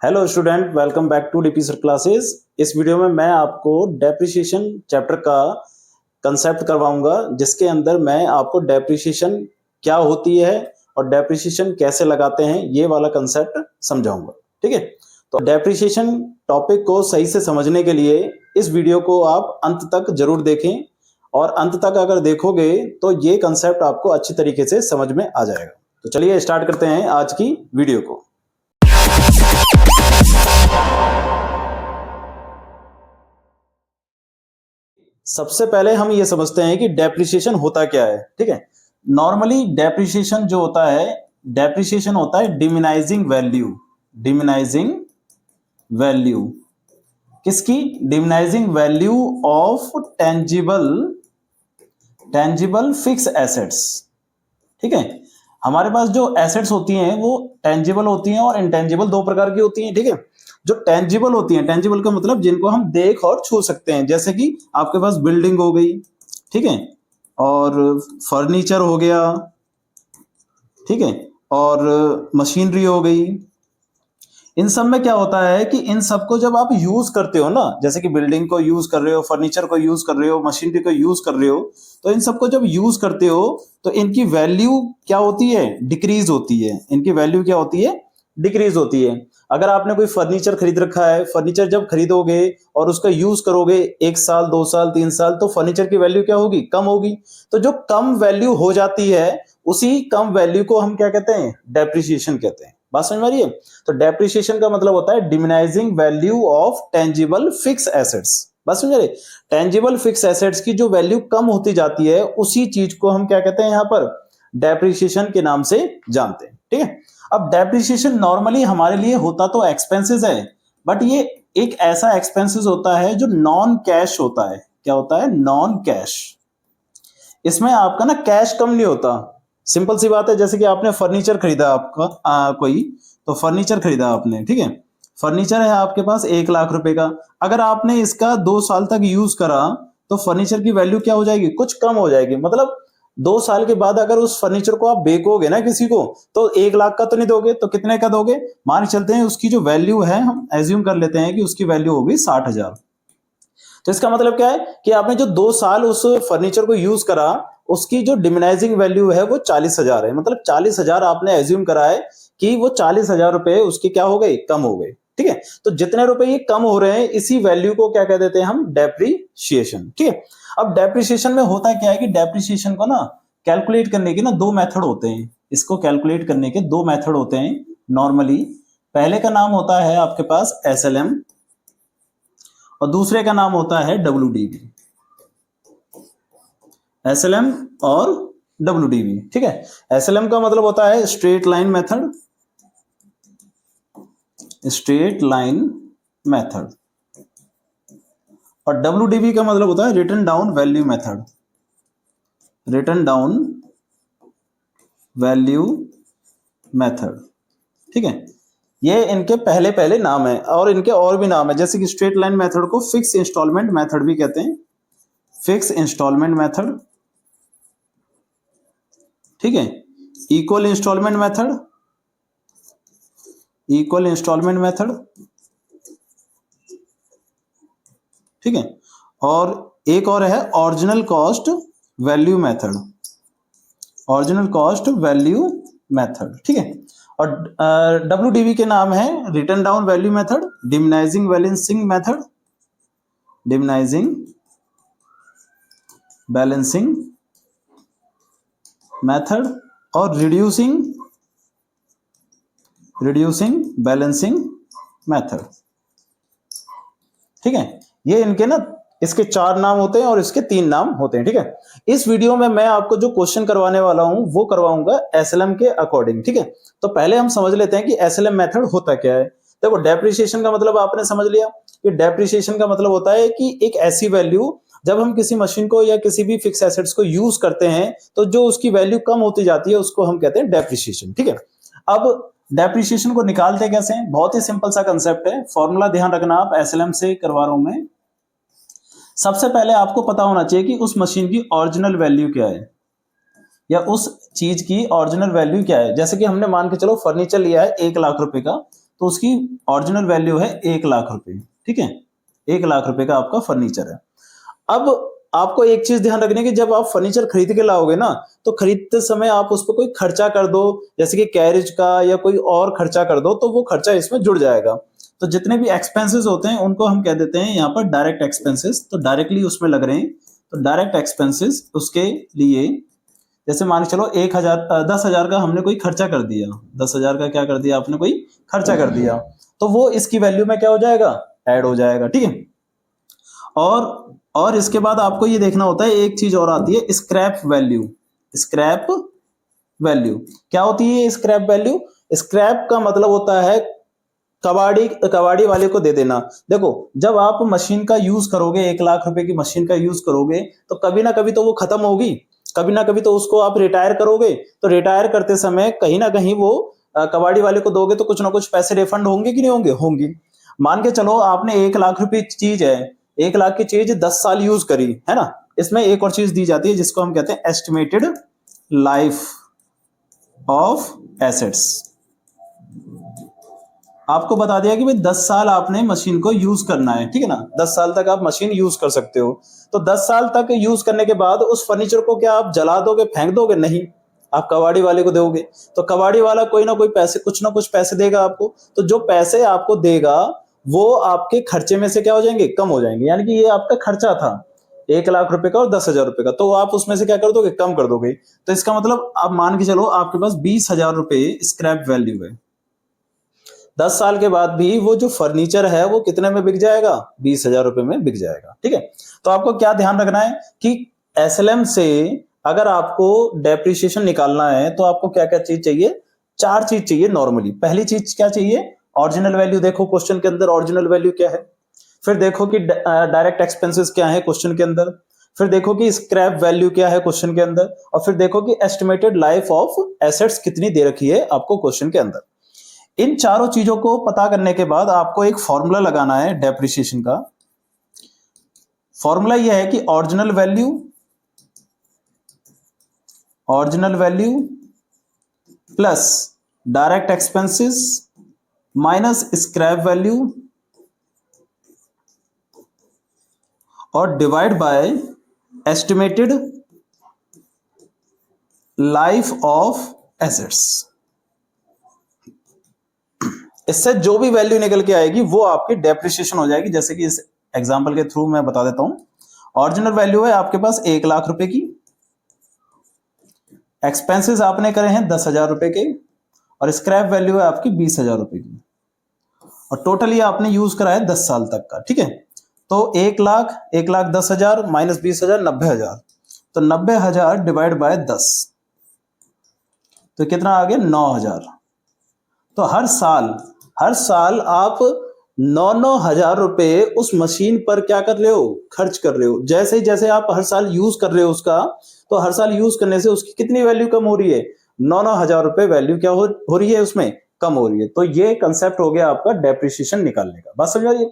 Hello student, welcome back to DP sir classes. इस video में मैं आपको डेप्रिसिएशन चैप्टर का कंसेप्ट करवाऊंगा, जिसके अंदर मैं आपको डेप्रिसिएशन क्या होती है और डेप्रिसिएशन कैसे लगाते हैं ये वाला कंसेप्ट समझाऊंगा। ठीक है, तो डेप्रिसिएशन टॉपिक को सही से समझने के लिए इस वीडियो को आप अंत तक जरूर देखें, और अंत तक अगर देखोगे तो ये कंसेप्ट आपको अच्छी तरीके से समझ में आ जाएगा। तो चलिए स्टार्ट करते हैं आज की वीडियो को। सबसे पहले हम ये समझते हैं कि डेप्रिसिएशन होता क्या है। ठीक है, नॉर्मली डेप्रिसिएशन जो होता है, डेप्रिसिएशन होता है डिमिनाइजिंग वैल्यू। डिमिनाइजिंग वैल्यू किसकी? Diminishing value of tangible fix assets. ठीक है, हमारे पास जो एसेट्स होती हैं वो टेंजिबल होती हैं और इनटेंजिबल, दो प्रकार की होती हैं। ठीक है, जो टेंजिबल होती हैं, टेंजिबल का मतलब जिनको हम देख और छू सकते हैं, जैसे कि आपके पास बिल्डिंग हो गई, ठीक है, और फर्नीचर हो गया, ठीक है, और मशीनरी हो गई। इन सब में क्या होता है कि इन सबको जब आप यूज करते हो ना, जैसे कि बिल्डिंग को यूज कर रहे हो, फर्नीचर को यूज कर रहे हो, मशीनरी को यूज कर रहे हो, तो इन सबको जब यूज करते हो तो इनकी वैल्यू क्या होती है? डिक्रीज होती है। इनकी वैल्यू क्या होती है? डिक्रीज होती है। अगर आपने कोई फर्नीचर खरीद रखा है, फर्नीचर जब खरीदोगे और उसका यूज करोगे 1 साल 2 साल 3 साल, तो फर्नीचर की वैल्यू क्या होगी? कम होगी। तो जो कम वैल्यू हो जाती है, उसी कम वैल्यू को हम क्या कहते हैं? डेप्रिसिएशन कहते हैं। बात समझ में आ रही है? तो डेप्रिसिएशन का मतलब होता है diminishing value of tangible fix assets. बात समझ रहे? टेंजिबल फिक्स एसेट्स की जो वैल्यू कम होती जाती है, उसी चीज को हम क्या कहते हैं यहां पर? डेप्रिसिएशन के नाम से जानते हैं। ठीक है, अब डेप्रिसिएशन नॉर्मली हमारे लिए होता तो एक्सपेंसेस है, बट ये एक ऐसा एक्सपेंसेस होता है जो नॉन कैश होता है। क्या होता है? Non cash. इसमें आपका ना कैश कम नहीं होता। सिंपल सी बात है, जैसे कि आपने फर्नीचर खरीदा, आपका कोई तो फर्नीचर खरीदा आपने, ठीक है, फर्नीचर है आपके पास 1 लाख रुपए का। अगर आपने इसका 2 साल तक यूज करा तो फर्नीचर की वैल्यू क्या हो जाएगी? कुछ कम हो जाएगी। मतलब 2 साल के बाद अगर उस फर्नीचर को आप बेचोगे ना किसी को, तो 1 लाख का तो नहीं दोगे, तो कितने का दोगे? मान चलते हैं उसकी जो वैल्यू है, हम एज्यूम कर लेते हैं कि उसकी वैल्यू होगी 60,000। तो इसका मतलब क्या है कि आपने जो 2 साल उस फर्नीचर को यूज करा, उसकी जो डिमिनाइजिंग वैल्यू है वो 40,000 है। मतलब 40,000 आपने एज्यूम करा है कि वो 40,000 रुपए उसके क्या हो गए? कम हो गए। ठीक है, तो जितने रुपए ये कम हो रहे हैं, इसी वैल्यू को क्या कह देते हैं हम? डेप्रिसिएशन। ठीक है, अब डेप्रिसिएशन में होता क्या है कि डेप्रिसिएशन को ना कैलकुलेट करने के ना 2 मेथड होते हैं। इसको कैलकुलेट करने के 2 मेथड होते हैं नॉर्मली। पहले का नाम होता है आपके पास SLM, और दूसरे का नाम होता है WDV। SLM और WDV। ठीक है, SLM का मतलब होता है straight line method, straight line method, और WDV का मतलब होता है written down value method, written down value method. ठीक है, ये इनके पहले पहले नाम है, और इनके और भी नाम है, जैसे कि स्ट्रेट लाइन मेथड को फिक्स इंस्टॉलमेंट मेथड भी कहते हैं। फिक्स इंस्टॉलमेंट मेथड, ठीक है, equal instalment method, equal instalment method, ठीक है, और एक और है original cost value method, original cost value method. ठीक है, और WDV के नाम है written down value method, diminishing balancing method, diminishing balancing method, और रिड्यूसिंग बैलेंसिंग मेथड। ठीक है, ये इनके ना इसके 4 नाम होते हैं और इसके 3 नाम होते हैं। ठीक है, इस वीडियो में मैं आपको जो क्वेश्चन करवाने वाला हूं वो करवाऊंगा SLM के अकॉर्डिंग। ठीक है, तो पहले हम समझ लेते हैं कि SLM मेथड होता क्या है। देखो, डेप्रिसिएशन का मतलब आपने समझ लिया कि डेप्रिसिएशन का मतलब होता है कि एक ऐसी वैल्यू, जब हम किसी मशीन को या किसी भी फिक्स एसेट्स को यूज करते हैं तो जो उसकी वैल्यू कम होती जाती है, उसको हम कहते हैं डेप्रिसिएशन। ठीक है, अब डेप्रिसिएशन को निकालते कैसे हैं? बहुत ही सिंपल सा कंसेप्ट है, फॉर्मूला ध्यान रखना, आप SLM से करवा रहा हूं मैं। सबसे पहले आपको पता होना चाहिए कि उस मशीन की ओरिजिनल वैल्यू क्या है, या उस चीज की ओरिजिनल वैल्यू क्या है। जैसे कि हमने मान के चलो फर्नीचर लिया है 1 लाख रुपए का, तो उसकी ओरिजिनल वैल्यू है 1 लाख रुपए, ठीक है, 1 लाख रुपए का आपका फर्नीचर है। अब आपको एक चीज ध्यान रखने की, जब आप फर्नीचर खरीद के लाओगे ना, तो खरीदते समय आप उस पर कोई खर्चा कर दो, जैसे कि कैरेज का या कोई और खर्चा कर दो, तो वो खर्चा इसमें जुड़ जाएगा। तो जितने भी एक्सपेंसेस होते हैं उनको हम कह देते हैं यहाँ पर डायरेक्ट एक्सपेंसेस, तो डायरेक्टली उसमें लग रहे हैं, तो डायरेक्ट एक्सपेंसेस उसके लिए, जैसे मान के चलो 1000 10,000 का हमने कोई खर्चा कर दिया, 10,000 का क्या कर दिया आपने, कोई खर्चा कर दिया, तो वो इसकी वैल्यू में क्या हो जाएगा, ऐड हो जाएगा, ठीक है। और इसके बाद आपको ये देखना होता है, एक चीज और आती है, स्क्रैप वैल्यू। स्क्रैप वैल्यू क्या होती है? स्क्रैप वैल्यू, स्क्रैप का मतलब होता है कबाड़ी वाले को दे देना। देखो, जब आप मशीन का यूज करोगे, 1 लाख रुपए की मशीन का यूज करोगे, तो कभी ना कभी तो वो खत्म होगी, कभी ना कभी तो उसको आप रिटायर करोगे, तो रिटायर करते समय कहीं ना कहीं वो कबाड़ी वाले को दोगे, तो कुछ ना कुछ पैसे रिफंड होंगे कि नहीं होंगे? होंगे। मान के चलो आपने 1 लाख रुपए चीज है, 1 लाख की चीज 10 साल यूज करी है ना, इसमें एक और चीज दी जाती है जिसको हम कहते हैं एस्टिमेटेड लाइफ ऑफ एसेट्स। आपको बता दिया कि भाई 10 साल आपने मशीन को यूज करना है, ठीक है ना, 10 साल तक आप मशीन यूज कर सकते हो। तो 10 साल तक यूज करने के बाद उस फर्नीचर को क्या आप जला दोगे, फेंक दोगे? नहीं, आप कबाड़ी वाले को दोगे, तो कबाड़ी वाला कोई ना कोई पैसे, कुछ ना कुछ पैसे देगा आपको। तो जो पैसे आपको देगा वो आपके खर्चे में से क्या हो जाएंगे, कम हो जाएंगे। यानी कि ये आपका खर्चा था 1 लाख रुपए का और 10,000 रुपए का, तो आप उसमें से क्या कर दोगे, कम कर दोगे। तो इसका मतलब आप मान के चलो आपके पास 20,000 रुपए स्क्रैप वैल्यू है। 10 साल के बाद भी वो जो फर्नीचर है वो कितने में बिक जाएगा, 20,000 रुपए में बिक जाएगा, ठीक है। तो आपको क्या ध्यान रखना है कि एसएलएम से अगर आपको डेप्रिसिएशन निकालना है तो आपको क्या क्या चीज चाहिए, 4 चीज चाहिए नॉर्मली। पहली चीज क्या चाहिए, ओरिजिनल वैल्यू। देखो क्वेश्चन के अंदर ओरिजिनल वैल्यू क्या है। फिर देखो कि डायरेक्ट एक्सपेंसेस क्या है क्वेश्चन के अंदर। फिर देखो कि स्क्रैप वैल्यू क्या है क्वेश्चन के अंदर। और फिर देखो कि एस्टिमेटेड लाइफ ऑफ एसेट्स कितनी दे रखी है आपको क्वेश्चन के अंदर। इन चारों चीजों को पता करने के बाद आपको एक फॉर्मूला लगाना है डेप्रिसिएशन का। फॉर्मूला यह है कि original value plus direct expenses minus scrap value और divide by estimated life of assets. इससे जो भी वैल्यू निकल के आएगी वो आपकी डेप्रिसिएशन हो जाएगी। जैसे कि इस एग्जांपल के थ्रू मैं बता देता हूं। ओरिजिनल वैल्यू है आपके पास 1 लाख रुपए की, एक्सपेंसेस आपने करे हैं 10,000 रुपए के, और स्क्रैप वैल्यू है आपकी 20,000 रुपए की, और टोटली आपने यूज करा है 10 साल तक का, ठीक है। तो 1 लाख 10,000 माइनस 20,000 90,000, तो 90,000 डिवाइड बाय 10, तो कितना आ गया 9,000। तो हर साल आप 9,000 रुपए उस मशीन पर क्या कर रहे हो, खर्च कर रहे हो। जैसे ही जैसे आप हर साल यूज कर रहे हो उसका, तो हर साल यूज करने से उसकी कितनी वैल्यू कम हो रही है, 9,000 रुपए वैल्यू क्या हो रही है, उसमें कम हो रही है। तो ये कंसेप्ट हो गया आपका डेप्रिसिएशन निकालने का। बात समझ आ रही है?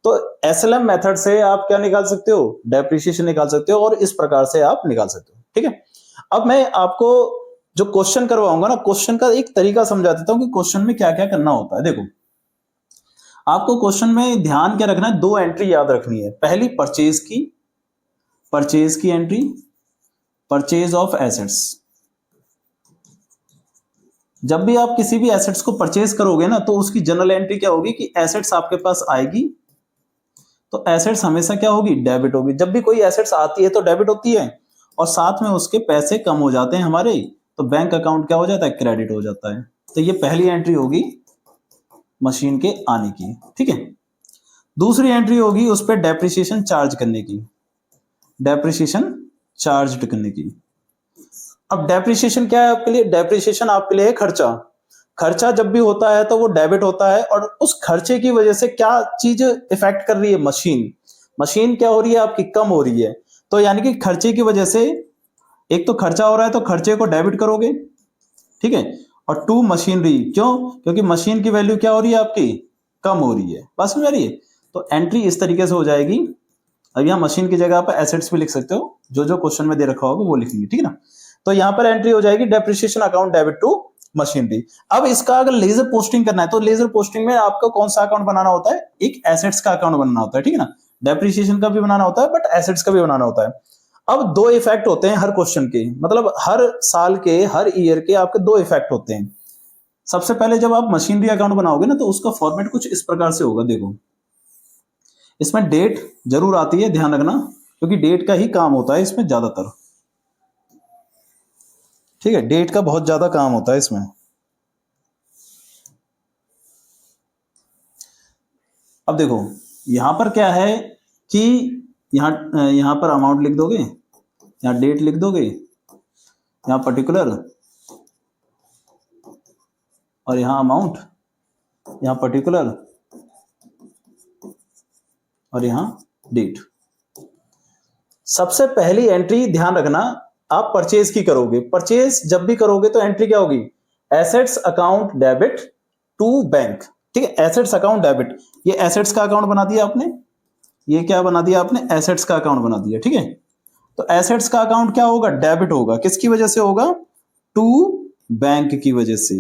तो एसएलएम मेथड से आप क्या निकाल सकते हो, डेप्रिसिएशन निकाल सकते हो, और इस प्रकार से आप निकाल सकते हो, ठीक है। अब मैं आपको जो क्वेश्चन करवाऊंगा ना, क्वेश्चन का एक तरीका समझा देता हूं कि क्वेश्चन में क्या क्या करना होता है। देखो, आपको क्वेश्चन में ध्यान क्या रखना है, 2 एंट्री याद रखनी है। पहली परचेज की एंट्री, परचेज ऑफ एसेट्स। जब भी आप किसी भी एसेट्स को परचेज करोगे ना, तो उसकी जनरल एंट्री क्या होगी कि एसेट्स आपके पास आएगी, तो एसेट्स हमेशा क्या होगी, डेबिट होगी। जब भी कोई एसेट्स आती है तो डेबिट होती है, और साथ में उसके पैसे कम हो जाते हैं हमारे, तो बैंक अकाउंट क्या हो जाता है, क्रेडिट हो जाता है। तो ये पहली एंट्री होगी मशीन के आने की, ठीक है। दूसरी एंट्री होगी उस पर डेप्रिसिएशन चार्ज करने की, डेप्रिसिएशन चार्ज करने की। अब डेप्रिसिएशन क्या है आपके लिए, डेप्रिसिएशन आपके लिए है खर्चा। खर्चा जब भी होता है तो वो डेबिट होता है, और उस खर्चे की वजह से क्या चीज इफेक्ट कर रही है, मशीन क्या हो रही है आपकी, कम हो रही है। तो यानी कि खर्चे की वजह से, एक तो खर्चा हो रहा है तो खर्चे को डेबिट करोगे, ठीक है। और 2 मशीनरी, क्यों, क्योंकि मशीन की वैल्यू क्या हो रही है आपकी, कम हो रही है। बात समझ आ रही है? तो एंट्री इस तरीके से हो जाएगी। अब यहाँ मशीन की जगह आप एसेट्स भी लिख सकते हो, जो जो क्वेश्चन में दे रखा होगा वो लिखेंगे, ठीक है ना। तो यहाँ पर एंट्री हो जाएगी depreciation account debit to machinery. अब इसका अगर लेजर पोस्टिंग करना है तो लेजर पोस्टिंग में आपको कौन सा अकाउंट बनाना होता है, एक एसेट्स का अकाउंट बनाना होता है, ठीक है ना। डेप्रिसिएशन का भी बनाना होता है बट एसेट्स का भी बनाना होता है। अब दो इफेक्ट होते हैं हर क्वेश्चन के, मतलब हर साल के हर ईयर के आपके दो इफेक्ट होते हैं। सबसे पहले जब आप मशीनरी अकाउंट बनाओगे ना तो उसका फॉर्मेट कुछ इस प्रकार से होगा, देखो इसमें डेट जरूर आती है, ध्यान रखना, क्योंकि डेट का ही काम होता है इसमें ज्यादातर, ठीक है, डेट का बहुत ज्यादा काम होता है इसमें। अब देखो यहां पर क्या है कि यहां पर अमाउंट लिख दोगे, यहां डेट लिख दोगे, यहां पर्टिकुलर और यहां अमाउंट, यहां पर्टिकुलर और यहां डेट। सबसे पहली एंट्री ध्यान रखना, आप परचेज की करोगे, परचेज जब भी करोगे तो एंट्री क्या होगी, assets account debit to bank, ठीक है, एसेट्स अकाउंट डेबिट। ये एसेट्स का अकाउंट बना दिया आपने, ये क्या बना दिया आपने, एसेट्स का अकाउंट बना दिया, ठीक है। तो एसेट्स का अकाउंट क्या होगा, डेबिट होगा, किसकी वजह से होगा, टू बैंक की वजह से।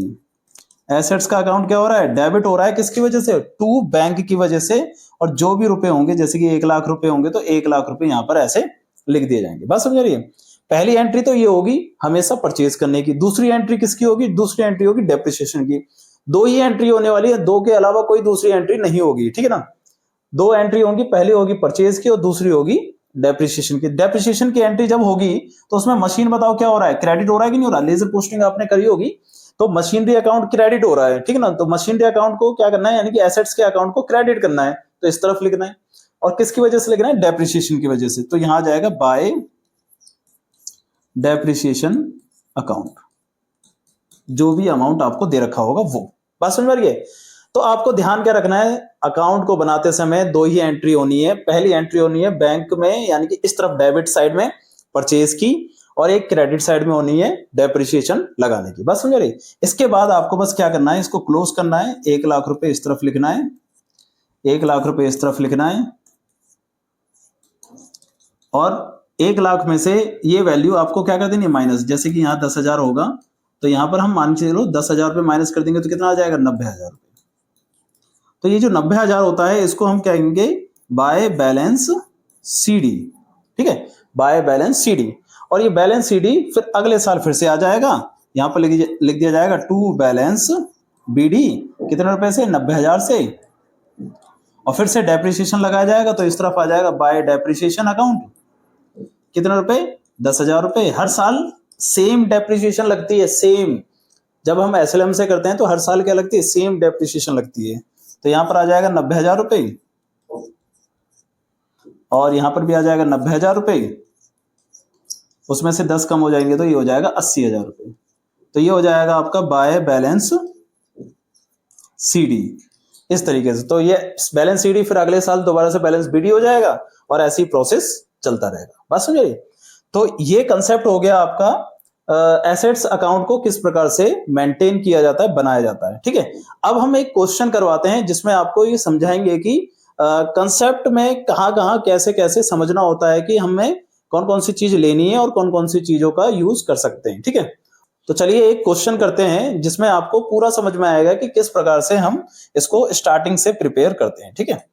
एसेट्स का अकाउंट क्या हो रहा है, डेबिट हो रहा है, किसकी वजह से, टू बैंक की वजह से। और जो भी रुपए होंगे, जैसे कि 1 लाख रुपए होंगे तो 1 लाख रुपए यहां पर ऐसे लिख दिए जाएंगे। बस समझ रही है। पहली एंट्री तो ये होगी हमेशा परचेज करने की, दूसरी एंट्री किसकी होगी, दूसरी एंट्री होगी डेप्रिसिएशन की। दो ही एंट्री होने वाली है, दो के अलावा कोई दूसरी एंट्री नहीं होगी, ठीक है ना। दो एंट्री होंगी, पहली होगी परचेज की और दूसरी होगी डेप्रिसिएशन की। डेप्रिसिएशन की एंट्री जब होगी तो उसमें मशीन बताओ क्या हो रहा है, क्रेडिट हो रहा है कि नहीं हो रहा, लेजर पोस्टिंग आपने करी होगी तो मशीनरी अकाउंट क्रेडिट हो रहा है, ठीक है ना। तो मशीनरी अकाउंट को क्या करना है, यानी कि एसेट्स के अकाउंट को क्रेडिट करना है, तो इस तरफ लिखना है। और किसकी वजह से लिखना है, डेप्रिसिएशन की वजह से। तो यहां आ जाएगा बाय डेप्रिसिएशन अकाउंट, जो भी अमाउंट आपको दे रखा होगा वो। बात समझ में आ रही है। तो आपको ध्यान क्या रखना है, अकाउंट को बनाते समय दो ही एंट्री होनी है। पहली एंट्री होनी है बैंक में, यानी कि इस तरफ डेबिट साइड में परचेज की, और एक क्रेडिट साइड में होनी है डेप्रिसिएशन लगाने की। बस समझ रही। इसके बाद आपको बस क्या करना है, इसको क्लोज करना है। 1 लाख रुपए इस तरफ लिखना है, 1 लाख रुपए इस तरफ लिखना है, और 1 लाख में से ये वैल्यू आपको क्या कर देनी है, माइनस। जैसे कि यहाँ 10,000 होगा तो यहां पर हम मान के चलो 10,000 रुपए माइनस कर देंगे तो कितना आ जाएगा, 90,000 रुपए। तो ये जो 90,000 होता है इसको हम कहेंगे बाय बैलेंस सीडी, ठीक है, बाय बैलेंस सीडी। और ये बैलेंस सीडी फिर अगले साल फिर से आ जाएगा, यहां पर लिख दिया जाएगा टू बैलेंस बीडी, कितने रुपए से, 90,000 से, और फिर से डेप्रिसिएशन लगाया जाएगा तो इस तरफ आ जाएगा बाय डेप्रिसिएशन अकाउंट, कितने रुपए, 10,000 रुपए। हर साल सेम डेप्रिसिएशन लगती है, सेम। जब हम एसएलएम से करते हैं तो हर साल क्या लगती है, सेम डेप्रिसिएशन लगती है। तो यहां पर आ जाएगा 90,000 रुपए, और यहां पर भी आ जाएगा 90,000 रुपए, उसमें से 10 कम हो जाएंगे तो ये हो जाएगा 80,000 रुपए। तो ये हो जाएगा आपका बाय बैलेंस सीडी, इस तरीके से। तो ये बैलेंस सीडी फिर अगले साल दोबारा से बैलेंस बीडी हो जाएगा, और ऐसी प्रोसेस चलता रहेगा। बात समझिए। तो ये कंसेप्ट हो गया आपका एसेट्स अकाउंट को किस प्रकार से मेंटेन किया जाता है, बनाया जाता है, ठीक है। अब हम एक क्वेश्चन करवाते हैं जिसमें आपको ये समझाएंगे कि कंसेप्ट में कहां कहां कैसे कैसे समझना होता है कि हमें कौन कौन सी चीज लेनी है और कौन कौन सी चीजों का यूज कर सकते हैं, ठीक है। तो चलिए एक क्वेश्चन करते हैं जिसमें आपको पूरा समझ में आएगा कि किस प्रकार से हम इसको स्टार्टिंग से प्रिपेयर करते हैं, ठीक है।